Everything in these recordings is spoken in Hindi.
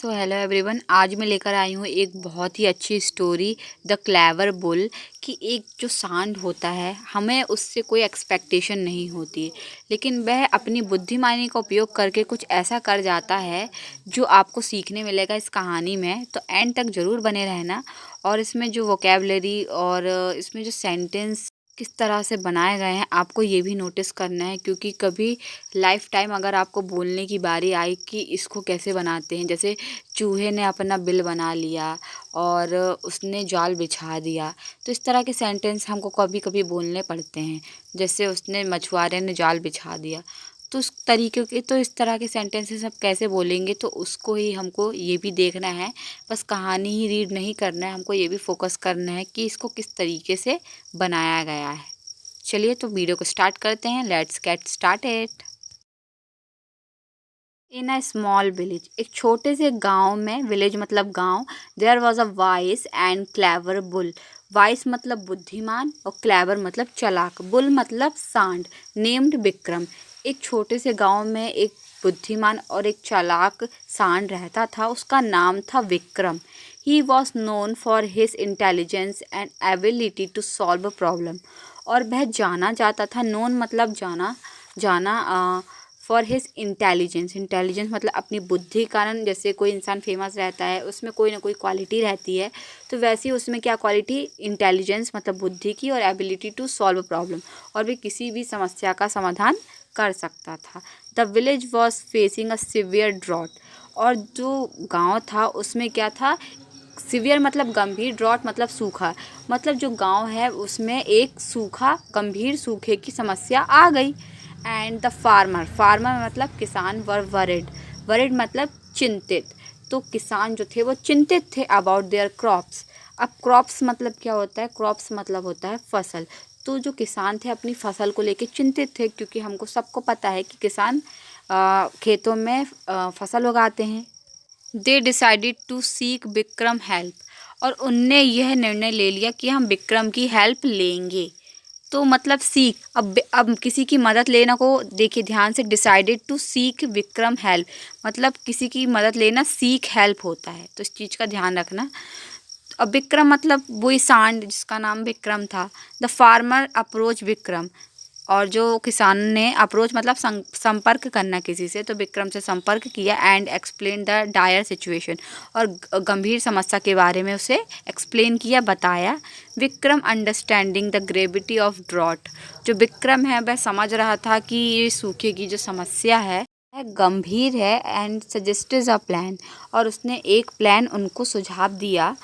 सो हेलो एवरीवन, आज मैं लेकर आई हूँ एक बहुत ही अच्छी स्टोरी द क्लेवर बुल। कि एक जो सांड होता है, हमें उससे कोई एक्सपेक्टेशन नहीं होती, लेकिन वह अपनी बुद्धिमानी का उपयोग करके कुछ ऐसा कर जाता है जो आपको सीखने मिलेगा इस कहानी में। तो एंड तक ज़रूर बने रहना। और इसमें जो वोकेबलरी और इसमें जो सेंटेंस किस तरह से बनाए गए हैं, आपको ये भी नोटिस करना है, क्योंकि कभी लाइफ टाइम अगर आपको बोलने की बारी आई कि इसको कैसे बनाते हैं, जैसे चूहे ने अपना बिल बना लिया और उसने जाल बिछा दिया, तो इस तरह के सेंटेंस हमको कभी कभी बोलने पड़ते हैं। जैसे उसने मछुआरे ने जाल बिछा दिया, तो उस तरीके के, तो इस तरह के सेंटेंसेस आप कैसे बोलेंगे, तो उसको ही हमको ये भी देखना है। बस कहानी ही रीड नहीं करना है, हमको ये भी फोकस करना है कि इसको किस तरीके से बनाया गया है। चलिए तो वीडियो को स्टार्ट करते हैं। Let's get started. In a small village, एक छोटे से गांव में, विलेज मतलब गांव, there was a wise and clever bull. Wise मतलब बुद्धिमान और क्लेवर मतलब चालाक, बुल मतलब सांड, नेम्ड विक्रम। एक छोटे से गांव में एक बुद्धिमान और एक चालाक सांड रहता था, उसका नाम था Vikram. He was known for his intelligence and ability to solve a problem. और वह जाना जाता था, नोन मतलब जाना, फॉर हिज इंटेलिजेंस। इंटेलिजेंस मतलब अपनी बुद्धि के कारण, जैसे कोई इंसान फेमस रहता है उसमें कोई ना कोई क्वालिटी रहती है, तो वैसे ही उसमें क्या क्वालिटी, इंटेलिजेंस मतलब बुद्धि की, और एबिलिटी टू सॉल्व प्रॉब्लम, और भी किसी भी समस्या का समाधान कर सकता था। The village was facing a severe drought. और जो गांव था उसमें क्या था, सिवियर मतलब गंभीर, ड्रॉट मतलब सूखा, मतलब जो गांव है उसमें एक सूखा, गंभीर सूखे की समस्या आ गई। एंड द फार्मर, फार्मर मतलब किसान, वर वरिड, वरिड मतलब चिंतित। तो किसान जो थे वो चिंतित थे अबाउट देयर क्रॉप्स। अब क्रॉप्स मतलब क्या होता है, क्रॉप्स मतलब होता है फसल। तो जो किसान थे अपनी फसल को लेके चिंतित थे, क्योंकि हमको सबको पता है कि किसान खेतों में फसल उगाते हैं। They decided to seek Vikram help. और उनने यह निर्णय ले लिया कि हम विक्रम की हेल्प लेंगे। तो मतलब सीख, अब किसी की मदद लेना को देखिए ध्यान से, decided to seek Vikram help मतलब किसी की मदद लेना सीक हेल्प होता है, तो इस चीज़ का ध्यान रखना। अब विक्रम मतलब वही सांड जिसका नाम विक्रम था। द फार्मर अप्रोच विक्रम, और जो किसान ने, अप्रोच मतलब संपर्क करना किसी से, तो विक्रम से संपर्क किया। And explain the dire situation, और गंभीर समस्या के बारे में उसे एक्सप्लेन किया, बताया। Vikram understanding the gravity of drought, जो विक्रम है वह समझ रहा था कि ये सूखे की जो समस्या है वह गंभीर है। एंड सजेस्टेड अ प्लान, और उसने एक प्लान उनको सुझाव दिया।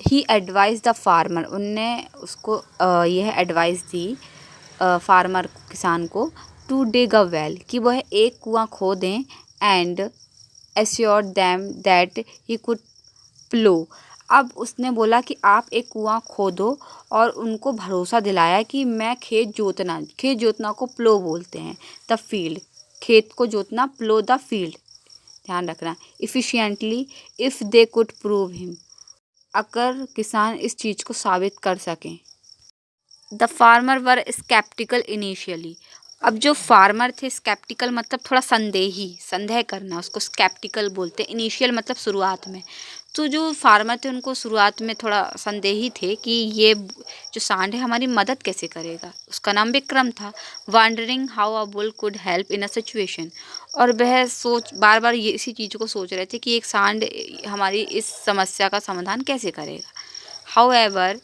ही एडवाइज द फार्मर, उनने उसको यह एडवाइस दी फार्मर, किसान को, टू डिग अ वेल, कि वह एक कुआं खोदें। And assured them that he could plough. अब उसने बोला कि आप एक कुआं खोदो, और उनको भरोसा दिलाया कि मैं खेत जोतना, खेत जोतना को प्लो बोलते हैं, द फील्ड, खेत को जोतना, प्लो द फील्ड, ध्यान रखना, efficiently if they could prove him, अगर किसान इस चीज़ को साबित कर सकें। The farmer were sceptical initially. अब जो फार्मर थे, स्केप्टिकल मतलब थोड़ा संदेही, संदेह करना, उसको स्केप्टिकल बोलते हैं। इनिशियल मतलब शुरुआत में। तो जो फार्मर थे उनको शुरुआत में थोड़ा संदेही थे कि ये जो सांड है हमारी मदद कैसे करेगा। उसका नाम विक्रम था। Wondering how a bull could help in a situation, और वह बार बार ये इसी चीज़ को सोच रहे थे कि एक सांड हमारी इस समस्या का समाधान कैसे करेगा। हाउएवर,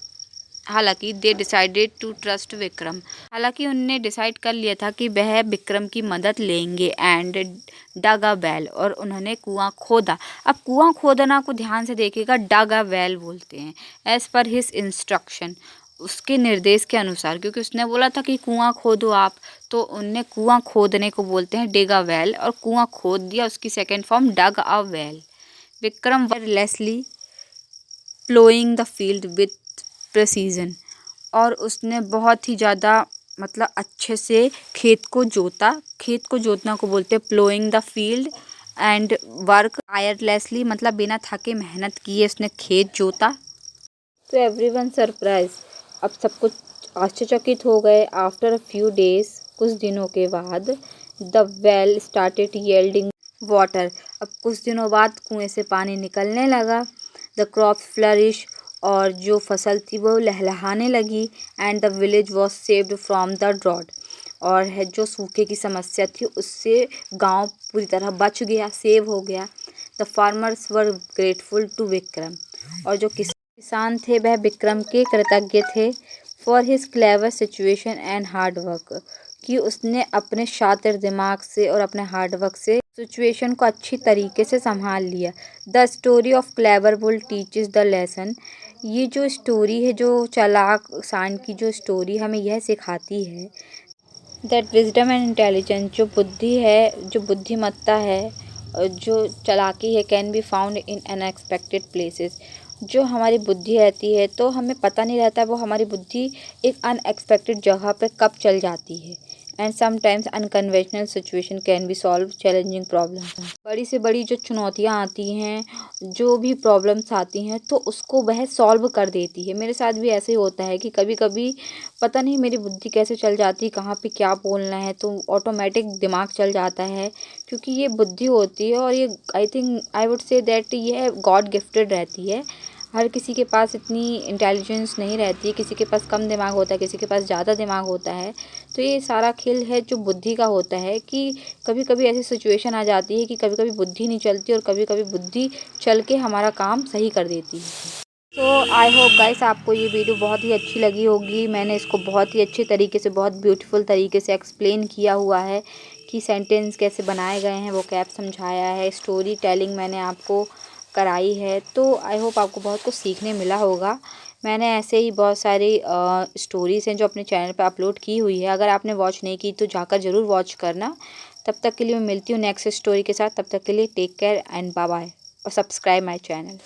हालांकि they decided to trust Vikram, हालांकि उनने डिसाइड कर लिया था कि वह विक्रम की मदद लेंगे। एंड डग अ वेल, और उन्होंने कुआं खोदा। अब कुआं खोदना को ध्यान से देखिएगा, डग अ वेल बोलते हैं, एज पर हिज इंस्ट्रक्शन, उसके निर्देश के अनुसार, क्योंकि उसने बोला था कि कुआं खोदो आप, तो उनने कुआं खोदने को बोलते हैं डिग अ वेल, और कुआं खोद दिया, उसकी second form dug a well. Vikram wirelessly ploughing the field with precision, और उसने बहुत ही ज़्यादा मतलब अच्छे से खेत को जोता, खेत को जोतना को बोलते हैं ploughing the field. And work tirelessly मतलब बिना थके मेहनत किए उसने खेत जोता। तो एवरीवन सरप्राइज, अब सब कुछ आश्चर्यचकित हो गए। आफ्टर अ फ्यू डेज, कुछ दिनों के बाद, the well started yielding water, अब कुछ दिनों बाद कुएं से पानी निकलने लगा। द क्रॉप फ्लरिश, और जो फसल थी वो लहलहाने लगी। And the village was saved from the drought, और है जो सूखे की समस्या थी उससे गांव पूरी तरह बच गया, सेव हो गया। The farmers were grateful to Vikram, और जो किसान थे वह विक्रम के कृतज्ञ थे। For his clever situation and hard work, कि उसने अपने शातिर दिमाग से और अपने हार्ड वर्क से सिचुएशन को अच्छी तरीके से संभाल लिया। The story of clever bull teaches the lesson, ये जो स्टोरी है, जो चालाक सांड की जो स्टोरी हमें यह सिखाती है दैट विजडम एंड इंटेलिजेंस, जो बुद्धि है, जो बुद्धिमत्ता है और जो चालाकी है, can be found in unexpected places. जो हमारी बुद्धि रहती है तो हमें पता नहीं रहता वो हमारी बुद्धि एक अनएक्सपेक्टेड जगह पे कब चल जाती है। And sometimes unconventional situation can be solve challenging problems. बड़ी से बड़ी जो चुनौतियाँ आती हैं, जो भी प्रॉब्लम्स आती हैं, तो उसको वह सॉल्व कर देती है। मेरे साथ भी ऐसे ही होता है कि कभी कभी पता नहीं मेरी बुद्धि कैसे चल जाती है, कहाँ पे क्या बोलना है, तो ऑटोमेटिक दिमाग चल जाता है। क्योंकि ये बुद्धि होती है और ये I think I would say that ये गॉड गिफ्टेड रहती है। हर किसी के पास इतनी इंटेलिजेंस नहीं रहती है, किसी के पास कम दिमाग होता है, किसी के पास ज़्यादा दिमाग होता है। तो ये सारा खेल है जो बुद्धि का होता है कि कभी कभी ऐसी सिचुएशन आ जाती है कि कभी कभी बुद्धि नहीं चलती और कभी कभी बुद्धि चल के हमारा काम सही कर देती है। तो आई होप गाइस आपको ये वीडियो बहुत ही अच्छी लगी होगी। मैंने इसको बहुत ही अच्छे तरीके से, बहुत ब्यूटीफुल तरीके से एक्सप्लेन किया हुआ है कि सेंटेंस कैसे बनाए गए हैं, वो कैप समझाया है, स्टोरी टेलिंग मैंने आपको कराई है। तो आई होप आपको बहुत कुछ सीखने मिला होगा। मैंने ऐसे ही बहुत सारी स्टोरीज़ हैं जो अपने चैनल पर अपलोड की हुई है। अगर आपने वॉच नहीं की तो जाकर ज़रूर वॉच करना। तब तक के लिए मैं मिलती हूँ नेक्स्ट स्टोरी के साथ। तब तक के लिए take care and bye bye, और सब्सक्राइब माई चैनल।